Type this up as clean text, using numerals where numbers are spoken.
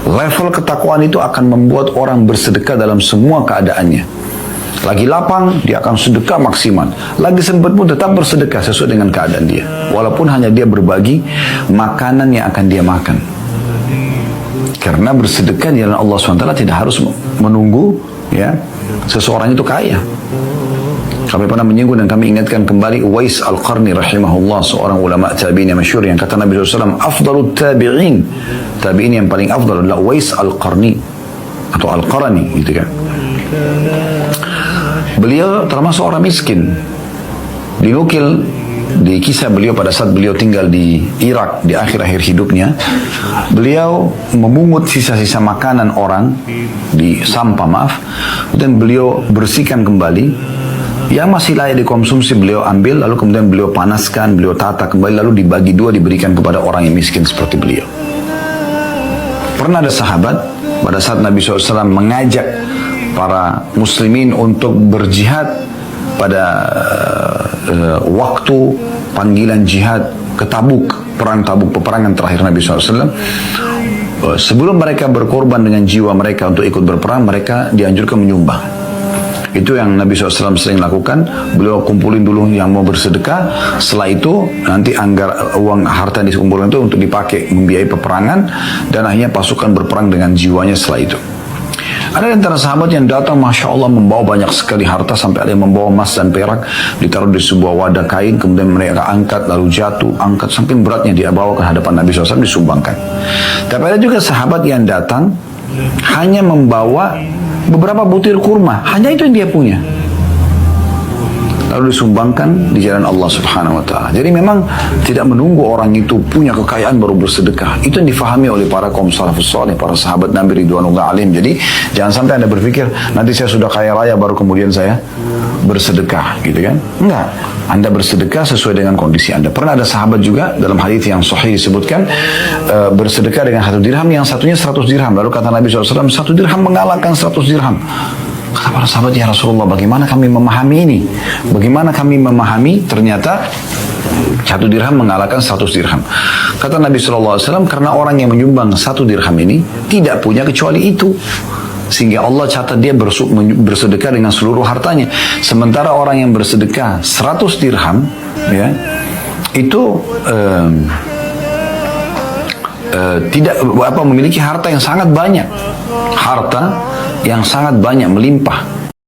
Level ketakwaan itu akan membuat orang bersedekah dalam semua keadaannya. Lagi lapang, dia akan sedekah maksimal. Lagi sempit pun tetap bersedekah sesuai dengan keadaan dia. Walaupun hanya dia berbagi makanan yang akan dia makan. Karena bersedekah di jalan Allah SWT tidak harus menunggu ya seseorang itu kaya. Kami pernah menyinggung dan kami ingatkan kembali Uwais Al-Qarni rahimahullah, seorang ulama tabi'in yang masyhur, yang kata Nabi SAW, afdalut tabi'in, tabi'in yang paling afdal adalah Uwais Al-Qarni atau Al-Qarni gitu kan. Beliau termasuk orang miskin. Dinukil di kisah beliau pada saat beliau tinggal di Irak di akhir-akhir hidupnya, beliau memungut sisa-sisa makanan orang di sampah dan beliau bersihkan kembali. Yang masih layak dikonsumsi beliau ambil, lalu kemudian beliau panaskan, beliau tata kembali, lalu dibagi dua, diberikan kepada orang yang miskin seperti beliau. Pernah ada sahabat pada saat Nabi SAW mengajak para muslimin untuk berjihad pada waktu panggilan jihad ke Tabuk, perang Tabuk, peperangan terakhir Nabi SAW. Sebelum mereka berkorban dengan jiwa mereka untuk ikut berperang, mereka dianjurkan menyumbang. Itu yang Nabi SAW sering lakukan. Beliau kumpulin dulu yang mau bersedekah. Setelah itu nanti uang harta yang dikumpulkan itu untuk dipakai membiayai peperangan, dan akhirnya pasukan berperang dengan jiwanya setelah itu. Ada antara sahabat yang datang, Masya Allah, membawa banyak sekali harta, sampai ada yang membawa emas dan perak, ditaruh di sebuah wadah kain, kemudian mereka angkat, lalu jatuh, angkat, sampai beratnya dia bawa ke hadapan Nabi SAW, disumbangkan. Tapi ada juga sahabat yang datang, hanya membawa beberapa butir kurma, hanya itu yang dia punya, lalu disumbangkan di jalan Allah Subhanahu wa Ta'ala. Jadi memang tidak menunggu orang itu punya kekayaan baru bersedekah. Itu yang difahami oleh para kaum salafus saleh, para sahabat Nabi ridwanullah alaihim. Jadi jangan sampai Anda berpikir nanti saya sudah kaya raya baru kemudian saya bersedekah, gitu kan? Enggak. Anda bersedekah sesuai dengan kondisi Anda. Pernah ada sahabat juga dalam hadis yang sahih disebutkan bersedekah dengan 1 dirham, yang satunya 100 dirham. Lalu kata Nabi SAW, 1 dirham mengalahkan 100 dirham. Kata para sahabat, ya Rasulullah, bagaimana kami memahami ini? Bagaimana kami memahami ternyata 1 dirham mengalahkan 100 dirham? Kata Nabi SAW, karena orang yang menyumbang 1 dirham ini tidak punya kecuali itu, sehingga Allah catat dia bersedekah dengan seluruh hartanya. Sementara orang yang bersedekah 100 dirham ya, itu tidak memiliki harta yang sangat banyak, harta yang sangat banyak, melimpah.